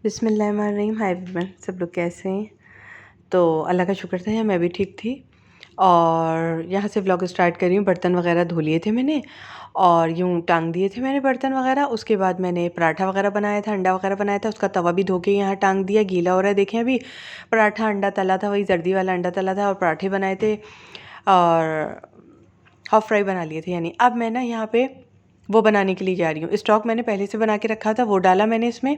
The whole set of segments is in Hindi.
बिस्मिल्लाहिर्रहमानिर्रहीम। हाय एवरीवन, सब लोग कैसे हैं? तो अल्लाह का शुक्र था मैं भी ठीक थी। और यहाँ से व्लॉग स्टार्ट कर रही हूँ। बर्तन वगैरह धो लिए थे मैंने और यूँ टांग दिए थे मैंने बर्तन वगैरह। उसके बाद मैंने पराठा वगैरह बनाया था, अंडा वगैरह बनाया था, उसका तवा भी धो के यहाँ टांग दिया, गीला हो रहा है। देखें अभी पराठा अंडा तला था, वही जर्दी वाला अंडा तला था और पराठे बनाए थे और हाफ़ फ्राई बना लिए थे। यानी अब मैं ना यहाँ पे वो बनाने के लिए जा रही हूँ। स्टॉक मैंने पहले से बना के रखा था, वो डाला मैंने इसमें।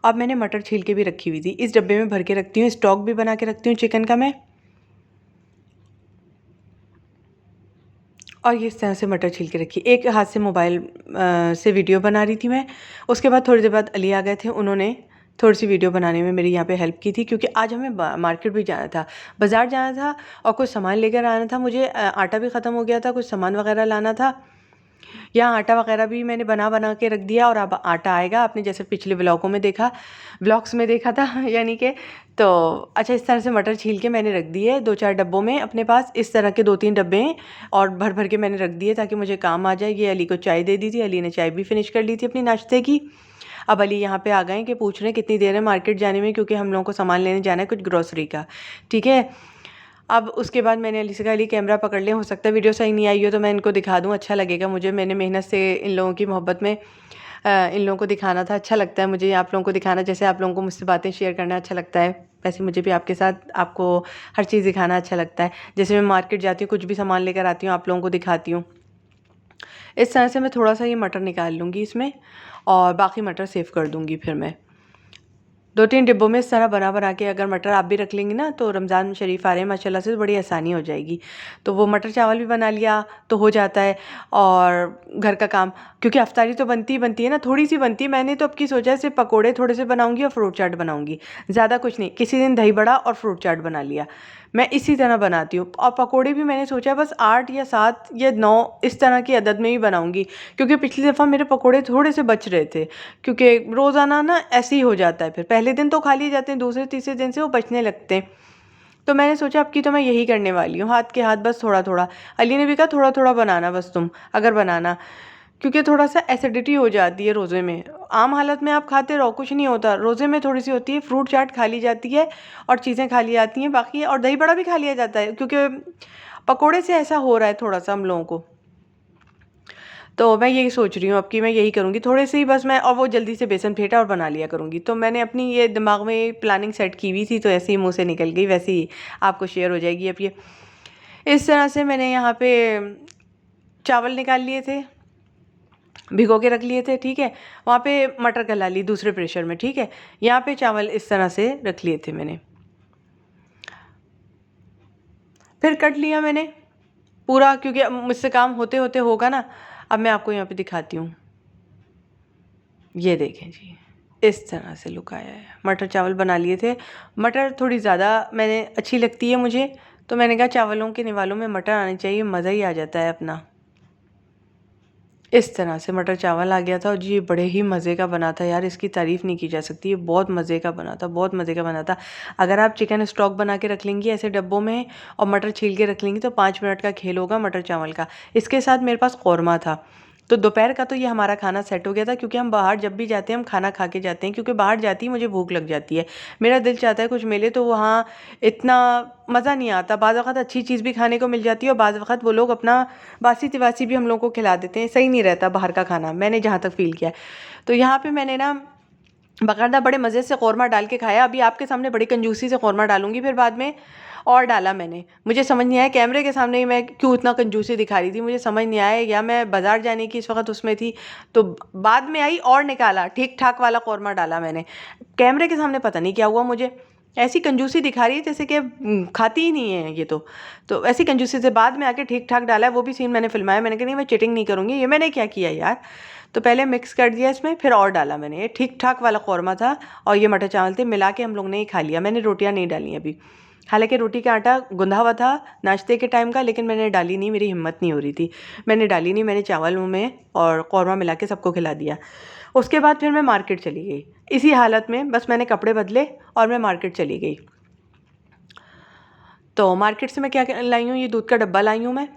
अब मैंने मटर छील के भी रखी हुई थी, इस डब्बे में भर के रखती हूँ। स्टॉक भी बना के रखती हूँ चिकन का मैं। और ये इस तरह से मटर छील के रखी। एक हाथ से मोबाइल से वीडियो बना रही थी मैं। उसके बाद थोड़ी देर बाद अली आ गए थे, उन्होंने थोड़ी सी वीडियो बनाने में मेरी यहाँ पे हेल्प की थी, क्योंकि आज हमें मार्केट भी जाना था, बाज़ार जाना था और कुछ सामान लेकर आना था मुझे। आटा भी ख़त्म हो गया था, कुछ सामान वगैरह लाना था। यहाँ आटा वगैरह भी मैंने बना के रख दिया और अब आटा आएगा। आपने जैसे पिछले ब्लॉग्स में देखा था यानी कि। तो अच्छा, इस तरह से मटर छील के मैंने रख दिए 2-4 डब्बों में अपने पास। इस तरह के 2-3 डब्बे हैं और भर भर के मैंने रख दिए ताकि मुझे काम आ जाए। ये अली को चाय दे दी थी, अली ने चाय भी फिनिश कर ली थी अपनी नाश्ते की। अब अली यहाँ पे आ गए कि पूछ रहे हैं कितनी देर है मार्केट जाने में, क्योंकि हम लोगों को सामान लेने जाना है कुछ ग्रॉसरी का। ठीक है। अब उसके बाद मैंने अली से कहा, अली कैमरा पकड़ लें, हो सकता है वीडियो सही नहीं आई हो तो मैं इनको दिखा दूँ, अच्छा लगेगा मुझे। मैंने मेहनत से इन लोगों की मोहब्बत में इन लोगों को दिखाना था। अच्छा लगता है मुझे आप लोगों को दिखाना, जैसे आप लोगों को मुझसे बातें शेयर करना अच्छा लगता है, वैसे मुझे भी आपके साथ आपको हर चीज़ दिखाना अच्छा लगता है। जैसे मैं मार्केट जाती हूँ, कुछ भी सामान लेकर आती हूँ, आप लोगों को दिखाती हूँ। इस तरह से मैं थोड़ा सा ये मटर निकाल लूँगी इसमें और बाकी मटर सेव कर दूँगी। फिर मैं 2-3 डिब्बों में इस तरह बना के अगर मटर आप भी रख लेंगी ना, तो रमज़ान शरीफ आ रहे हैं माशाल्लाह से, बड़ी आसानी हो जाएगी। तो वो मटर चावल भी बना लिया तो हो जाता है और घर का काम, क्योंकि अफ्तारी तो बनती ही बनती है ना, थोड़ी सी बनती है। मैंने तो अब की सोचा है सिर्फ पकोड़े थोड़े से बनाऊंगी और फ्रूट चाट बनाऊंगी, ज़्यादा कुछ नहीं। किसी दिन दही बड़ा और फ्रूट चाट बना लिया, मैं इसी तरह बनाती हूँ। और पकोड़े भी मैंने सोचा बस 8 या 7 या 9 इस तरह की अदद में ही बनाऊंगी, क्योंकि पिछली दफ़ा मेरे पकोड़े थोड़े से बच रहे थे। क्योंकि रोज़ाना ना ऐसे ही हो जाता है, फिर पहले दिन तो खा लिए जाते हैं, दूसरे तीसरे दिन से वो बचने लगते हैं। तो मैंने सोचा अब की तो मैं यही करने वाली हूँ, हाथ के हाथ बस थोड़ा थोड़ा। अली ने भी कहा थोड़ा थोड़ा बनाना बस तुम, अगर बनाना, क्योंकि थोड़ा सा एसिडिटी हो जाती है रोज़े में। आम हालत में आप खाते रहो कुछ नहीं होता, रोज़े में थोड़ी सी होती है। फ्रूट चाट खा ली जाती है और चीज़ें खा ली जाती हैं बाकी, और दही बड़ा भी खा लिया जाता है, क्योंकि पकोड़े से ऐसा हो रहा है थोड़ा सा हम लोगों को। तो मैं यही सोच रही हूँ अब कि मैं यही करूँगी, थोड़े से ही बस मैं, और वो जल्दी से बेसन फेंटा और बना लिया करूँगी। तो मैंने अपनी ये दिमाग में प्लानिंग सेट की हुई थी, तो ऐसे ही मुँह से निकल गई, वैसे ही आपको शेयर हो जाएगी। अब ये इस तरह से मैंने यहाँ पे चावल निकाल लिए थे, भिगो के रख लिए थे। ठीक है। वहाँ पे मटर गला ली दूसरे प्रेशर में। ठीक है। यहाँ पे चावल इस तरह से रख लिए थे मैंने, फिर कट लिया मैंने पूरा, क्योंकि अब मुझसे काम होते होते होगा ना। अब मैं आपको यहाँ पे दिखाती हूँ, ये देखें जी, इस तरह से लुक आया है। मटर चावल बना लिए थे। मटर थोड़ी ज़्यादा मैंने अच्छी लगती है मुझे, तो मैंने कहा चावलों के निवालों में मटर आने चाहिए, मज़ा ही आ जाता है अपना। इस तरह से मटर चावल आ गया था और जी बड़े ही मज़े का बना था यार, इसकी तारीफ़ नहीं की जा सकती, ये बहुत मज़े का बना था, बहुत मज़े का बना था। अगर आप चिकन स्टॉक बना के रख लेंगी ऐसे डब्बों में और मटर छील के रख लेंगी तो 5 मिनट का खेल होगा मटर चावल का। इसके साथ मेरे पास कौरमा था। तो दोपहर का तो ये हमारा खाना सेट हो गया था, क्योंकि हम बाहर जब भी जाते हैं हम खाना खा के जाते हैं, क्योंकि बाहर जाती ही मुझे भूख लग जाती है। मेरा दिल चाहता है कुछ मिले, तो वहाँ इतना मज़ा नहीं आता। बाज़ वक़्त अच्छी चीज़ भी खाने को मिल जाती है और बाज़ वक़्त वो लोग अपना बासी तिवासी भी हम लोगों को खिला देते हैं। सही नहीं रहता बाहर का खाना, मैंने जहाँ तक फ़ील किया है। तो यहाँ पे मैंने ना बाकायदा बड़े मज़े से कौरमा डाल के खाया। अभी आपके सामने बड़ी कंजूसी से कौरमा डालूंगी फिर बाद में। और डाला मैंने, मुझे समझ नहीं आया कैमरे के सामने ही मैं क्यों इतना कंजूसी दिखा रही थी, मुझे समझ नहीं आया, या मैं बाज़ार जाने की इस वक्त उसमें थी, तो बाद में आई और निकाला ठीक ठाक वाला कौरमा डाला मैंने। कैमरे के सामने पता नहीं क्या हुआ, मुझे ऐसी कंजूसी दिखा रही है जैसे कि खाती ही नहीं है ये तो ऐसी कंजूसी से बाद में आके ठीक ठाक डाला है। वो भी सीन मैंने फिल्माया, मैंने कहा नहीं मैं चिटिंग नहीं करूँगी, ये मैंने क्या किया यार। तो पहले मिक्स कर दिया इसमें, फिर और डाला मैंने। ये ठीक ठाक वाला कौरमा था और ये मटर चावल थे, मिला के हम लोग ने ही खा लिया। मैंने रोटियां नहीं डाली अभी, हालांकि रोटी का आटा गुंधा हुआ था नाश्ते के टाइम का, लेकिन मैंने डाली नहीं, मेरी हिम्मत नहीं हो रही थी, मैंने डाली नहीं। मैंने चावल में और कौरमा मिला के सबको खिला दिया। उसके बाद फिर मैं मार्केट चली गई इसी हालत में, बस मैंने कपड़े बदले और मैं मार्केट चली गई। तो मार्केट से मैं क्या लाई हूँ, ये दूध का डब्बा लाई हूँ मैं।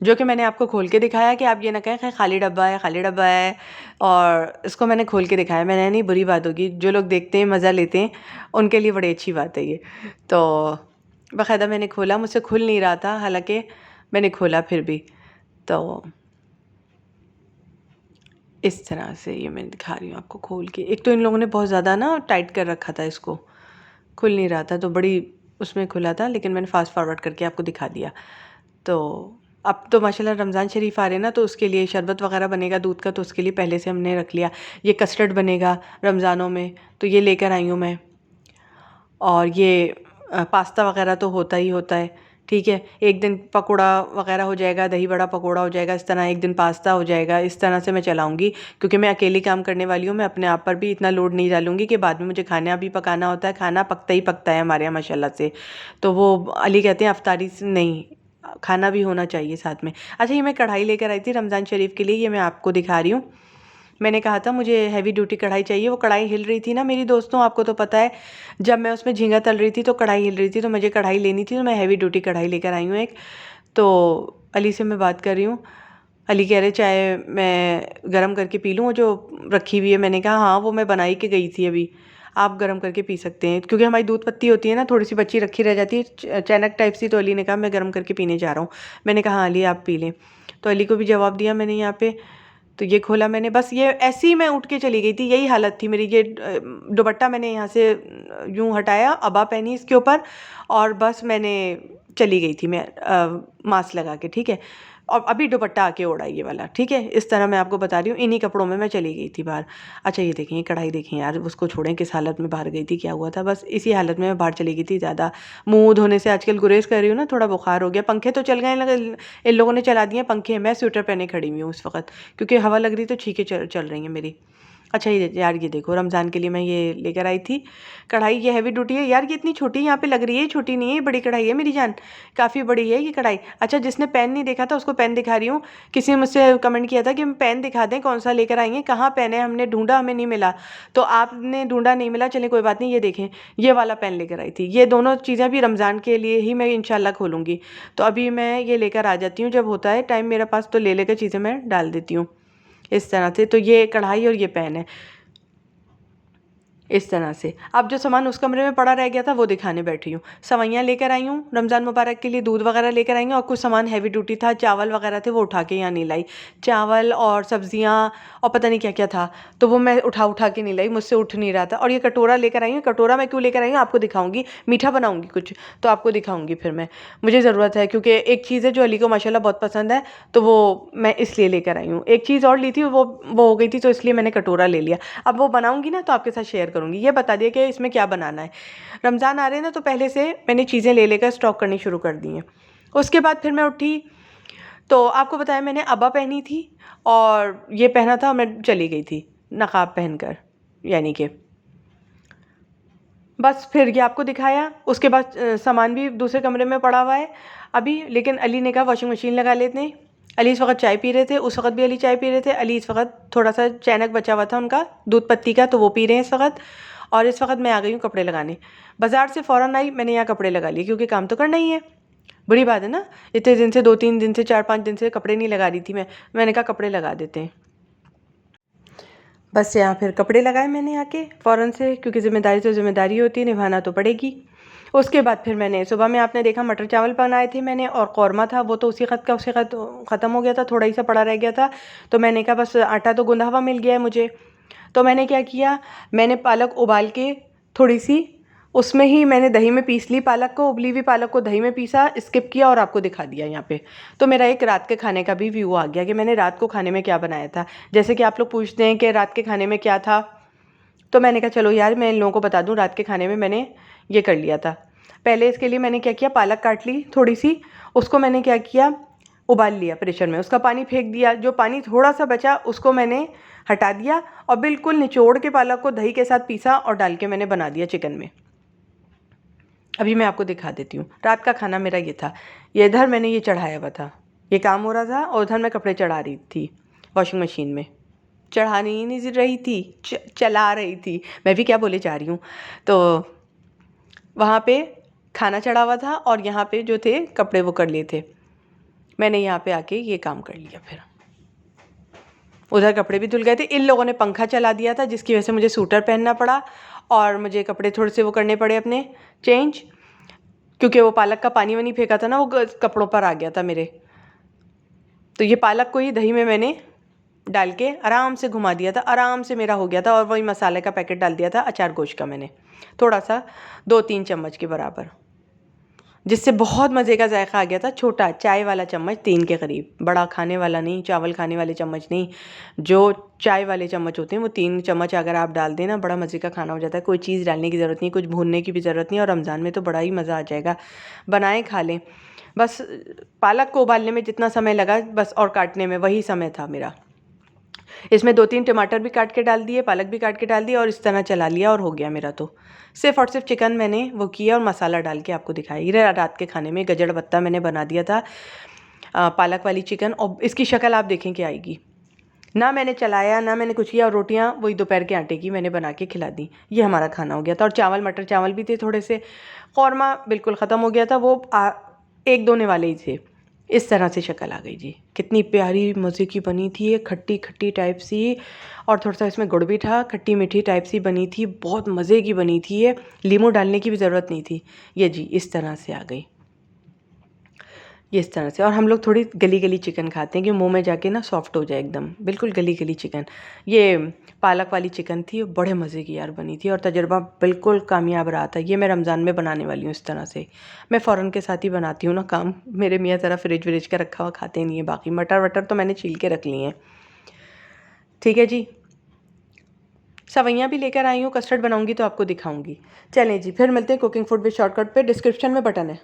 जो कि मैंने आपको खोल के दिखाया कि आप ये ना कहें कि खाली डब्बा है, खाली डब्बा है। और इसको मैंने खोल के दिखाया, मैंने नहीं, बुरी बात होगी, जो लोग देखते हैं मज़ा लेते हैं उनके लिए बड़ी अच्छी बात है ये। तो बाकायदा मैंने खोला, मुझसे खुल नहीं रहा था, हालांकि मैंने खोला फिर भी। तो इस तरह से ये मैं दिखा रही हूँ आपको खोल के। एक तो इन लोगों ने बहुत ज़्यादा ना टाइट कर रखा था, इसको खुल नहीं रहा था, तो बड़ी उसमें खुला था, लेकिन मैंने फास्ट फॉरवर्ड करके आपको दिखा दिया। तो अब तो माशाल्लाह रमज़ान शरीफ आ रहे हैं ना, तो उसके लिए शरबत वगैरह बनेगा दूध का, तो उसके लिए पहले से हमने रख लिया। ये कस्टर्ड बनेगा रमज़ानों में, तो ये लेकर आई हूँ मैं। और ये पास्ता वगैरह तो होता ही होता है, ठीक है। एक दिन पकोड़ा वगैरह हो जाएगा, दही बड़ा पकोड़ा हो जाएगा, इस तरह एक दिन पास्ता हो जाएगा, इस तरह से मैं चलाऊँगी, क्योंकि मैं अकेली काम करने वाली हूँ। मैं अपने आप पर भी इतना लोड नहीं डालूँगी कि बाद में मुझे खाना भी पकाना होता है। खाना पकता ही पकता है हमारे यहाँ माशाल्लाह से। तो वो अली कहते हैं अफ्तारी से नहीं, खाना भी होना चाहिए साथ में। अच्छा, ये मैं कढ़ाई लेकर आई थी रमज़ान शरीफ के लिए, ये मैं आपको दिखा रही हूँ। मैंने कहा था मुझे हैवी ड्यूटी कढ़ाई चाहिए, वो कढ़ाई हिल रही थी ना मेरी दोस्तों, आपको तो पता है, जब मैं उसमें झींगा तल रही थी तो कढ़ाई हिल रही थी, तो मुझे कढ़ाई लेनी थी, तो मैं हैवी ड्यूटी कढ़ाई लेकर आई हूँ एक। तो अली से मैं बात कर रही हूँ, अली कह रहे चाय मैं गरम करके पी लूँ, वो जो रखी हुई है। मैंने कहा हाँ, वो मैं बनाई के गई थी अभी, आप गरम करके पी सकते हैं, क्योंकि हमारी दूध पत्ती होती है ना, थोड़ी सी बच्ची रखी रह जाती है चैनक टाइप सी। तो अली ने कहा मैं गरम करके पीने जा रहा हूँ। मैंने कहा हाँ अली आप पी लें। तो अली को भी जवाब दिया मैंने यहाँ पे। तो ये खोला मैंने, बस ये ऐसे ही मैं उठ के चली गई थी, यही हालत थी मेरी। ये दुपट्टा मैंने यहाँ से यूँ हटाया, अबा पहनी इसके ऊपर, और बस मैंने चली गई थी मैं मास्क लगा के, ठीक है। और अभी दुपट्टा आके ओढ़ा ये वाला, ठीक है। इस तरह मैं आपको बता रही हूँ, इन्हीं कपड़ों में मैं चली गई थी बाहर। अच्छा ये देखें, ये कढ़ाई देखें यार, उसको छोड़ें किस हालत में बाहर गई थी, क्या हुआ था, बस इसी हालत में मैं बाहर चली गई थी। ज़्यादा मुँह धोने से आजकल गुरेज कर रही हूँ ना, थोड़ा बुखार हो गया। पंखे तो चल गए, इन लोगों ने चला दिए पंखे, मैं स्वेटर पहने खड़ी हुई हूँ इस वक्त, क्योंकि हवा लग रही तो छींकें चल रही हैं मेरी। अच्छा ये यार, ये देखो रमज़ान के लिए मैं ये लेकर आई थी कढ़ाई, ये हैवी ड्यूटी है यार, ये इतनी छोटी यहाँ पे लग रही है, छोटी नहीं है, ये बड़ी कढ़ाई है मेरी जान, काफ़ी बड़ी है ये कढ़ाई। अच्छा, जिसने पेन नहीं देखा था उसको पेन दिखा रही हूँ। किसी ने मुझसे कमेंट किया था कि पेन दिखा दें, कौन सा लेकर आएंगे, कहाँ पेन है, हमने ढूंढा हमें नहीं मिला। तो आपने ढूंढा नहीं मिला, चलिए कोई बात नहीं, ये देखें ये वाला पेन लेकर आई थी। ये दोनों चीज़ें भी रमज़ान के लिए ही मैं इंशाल्लाह खोलूँगी। तो अभी मैं ये लेकर आ जाती हूँ, जब होता है टाइम मेरे पास तो ले लेकर चीज़ें मैं डाल देती हूँ इस तरह से। तो ये कढ़ाई और ये पेन है इस तरह से। अब जो सामान उस कमरे में पड़ा रह गया था वो दिखाने बैठी हूँ। सवैयाँ लेकर आई हूँ रमज़ान मुबारक के लिए, दूध वगैरह लेकर आई हूँ, और कुछ सामान हैवी ड्यूटी था, चावल वगैरह थे, वो उठा के यहाँ नहीं लाई। चावल और सब्जियाँ और पता नहीं क्या क्या था, तो वो मैं उठा के नहीं लाई, मुझसे उठ नहीं रहा था। और ये कटोरा लेकर आई हूँ। कटोरा मैं क्यों लेकर आई हूँ आपको दिखाऊँगी, मीठा बनाऊँगी कुछ तो आपको दिखाऊँगी फिर मैं, मुझे ज़रूरत है, क्योंकि एक चीज़ है जो अली को माशाल्लाह बहुत पसंद है, तो वो मैं इसलिए लेकर आई हूँ। एक चीज़ और ली थी, वो हो गई थी, तो इसलिए मैंने कटोरा ले लिया। अब वो बनाऊँगी ना तो आपके साथ शेयर करूँगी। ये बता दिया कि इसमें क्या बनाना है। रमज़ान आ रहे हैं ना, तो पहले से मैंने चीज़ें ले लेकर स्टॉक करनी शुरू कर दी हैं। उसके बाद फिर मैं उठी, तो आपको बताया मैंने अबा पहनी थी और ये पहना था, मैं चली गई थी नकाब पहनकर, यानी कि बस फिर ये आपको दिखाया। उसके बाद सामान भी दूसरे कमरे में पड़ा हुआ है अभी, लेकिन अली ने कहा वॉशिंग मशीन लगा लेते हैं। अली इस वक्त चाय पी रहे थे, उस वक्त भी अली चाय पी रहे थे। अली इस वक्त थोड़ा सा चैनक बचा हुआ था उनका दूध पत्ती का, तो वो पी रहे हैं इस वक्त। और इस वक्त मैं आ गई हूँ कपड़े लगाने। बाज़ार से फ़ौरन आई, मैंने यहाँ कपड़े लगा लिए, क्योंकि काम तो करना ही है। बुरी बात है ना, इतने दिन से 2-3 दिन से 4-5 दिन से कपड़े नहीं लगा रही थी मैंने कहा कपड़े लगा देते हैं। बस यहाँ फिर कपड़े लगाए मैंने आके फ़ौरन से, क्योंकि ज़िम्मेदारी तो ज़िम्मेदारी होती है, निभाना तो पड़ेगी। उसके बाद फिर मैंने सुबह में आपने देखा मटर चावल बनाए थे मैंने, और कौरमा था, वो तो उसी खत का उसी खत ख़त्म हो गया था, थोड़ा ही सा पड़ा रह गया था। तो मैंने कहा बस आटा तो गूंदा हुआ मिल गया है मुझे। तो मैंने क्या किया, मैंने पालक उबाल के थोड़ी सी उसमें ही मैंने दही में पीस ली पालक को, उबली हुई पालक को दही में पीसा, स्किप किया और आपको दिखा दिया यहाँ पे। तो मेरा एक रात के खाने का भी व्यू आ गया कि मैंने रात को खाने में क्या बनाया था। जैसे कि आप लोग पूछते हैं कि रात के खाने में क्या था, तो मैंने कहा चलो यार मैं इन लोगों को बता दूँ, रात के खाने में मैंने ये कर लिया था। पहले इसके लिए मैंने क्या किया, पालक काट ली थोड़ी सी, उसको मैंने क्या किया, उबाल लिया प्रेशर में, उसका पानी फेंक दिया, जो पानी थोड़ा सा बचा उसको मैंने हटा दिया, और बिल्कुल निचोड़ के पालक को दही के साथ पीसा और डाल के मैंने बना दिया चिकन में। अभी मैं आपको दिखा देती हूँ। रात का खाना मेरा ये था, ये इधर मैंने ये चढ़ाया हुआ था, ये काम हो रहा था, और उधर मैं कपड़े चढ़ा रही थी वॉशिंग मशीन में। चढ़ानी ही नहीं रही थी, चला रही थी, मैं भी क्या बोले जा रही हूँ। तो वहाँ पे खाना चढ़ा हुआ था और यहाँ पे जो थे कपड़े वो कर लिए थे मैंने यहाँ पे आके ये काम कर लिया। फिर उधर कपड़े भी धुल गए थे, इन लोगों ने पंखा चला दिया था जिसकी वजह से मुझे सूटर पहनना पड़ा और मुझे कपड़े थोड़े से वो करने पड़े अपने चेंज, क्योंकि वो पालक का पानी वानी फेंका था ना, वो कपड़ों पर आ गया था मेरे। तो ये पालक को ही दही में मैंने डाल के आराम से घुमा दिया था, आराम से मेरा हो गया था। और वही मसाले का पैकेट डाल दिया था अचार गोश्त का मैंने, थोड़ा सा 2-3 चम्मच के बराबर, जिससे बहुत मज़े का जायका आ गया था। छोटा चाय वाला चम्मच 3 के करीब, बड़ा खाने वाला नहीं, चावल खाने वाले चम्मच नहीं, जो चाय वाले चम्मच होते हैं वो 3 चम्मच अगर आप डाल दें ना, बड़ा मज़े का खाना हो जाता है। कोई चीज़ डालने की ज़रूरत नहीं, कुछ भूनने की भी ज़रूरत नहीं, और रमज़ान में तो बड़ा ही मज़ा आ जाएगा। बनाएं, खा लें। बस पालक को उबालने में जितना समय लगा बस, और काटने में वही समय था मेरा। इसमें 2-3 टमाटर भी काट के डाल दिए, पालक भी काट के डाल दिया और इस तरह चला लिया और हो गया मेरा। तो सिर्फ़ और सिर्फ चिकन मैंने वो किया और मसाला डाल के आपको दिखाया। ये रात के खाने में गजड़ बत्ता मैंने बना दिया था, पालक वाली चिकन, और इसकी शक्ल आप देखें क्या आएगी। ना मैंने चलाया, ना मैंने कुछ किया, और रोटियां वही दोपहर के आटे की मैंने बना के खिला दी। ये हमारा खाना हो गया था। और चावल, मटर चावल भी थे थोड़े से, कौरमा बिल्कुल ख़त्म हो गया था, वो 1 दोने वाले ही थे। इस तरह से शक्ल आ गई जी। कितनी प्यारी मज़े की बनी थी ये, खट्टी खट्टी टाइप सी, और थोड़ा सा इसमें गुड़ भी था, खट्टी मीठी टाइप सी बनी थी, बहुत मज़े की बनी थी ये। लीमू डालने की भी ज़रूरत नहीं थी। ये जी इस तरह से आ गई, ये इस तरह से। और हम लोग थोड़ी गली गली चिकन खाते हैं कि मुंह में जाके ना सॉफ्ट हो जाए एकदम, बिल्कुल गली गली चिकन। ये पालक वाली चिकन थी, बड़े मज़े की यार बनी थी, और तजुर्बा बिल्कुल कामयाब रहा था। ये मैं रमज़ान में बनाने वाली हूँ इस तरह से। मैं फ़ौरन के साथ ही बनाती हूँ ना काम, मेरे मियाँ ज़रा फ्रिज व्रिज का रखा हुआ खाते नहीं है। बाकी मटर वटर तो मैंने छील के रख लिए हैं। ठीक है जी, सवैयाँ भी लेकर आई हूँ, कस्टर्ड बनाऊँगी तो आपको दिखाऊँगी। चलें जी, फिर मिलते हैं कुकिंग फूड विद शॉर्टकट पे। डिस्क्रिप्शन में बटन है।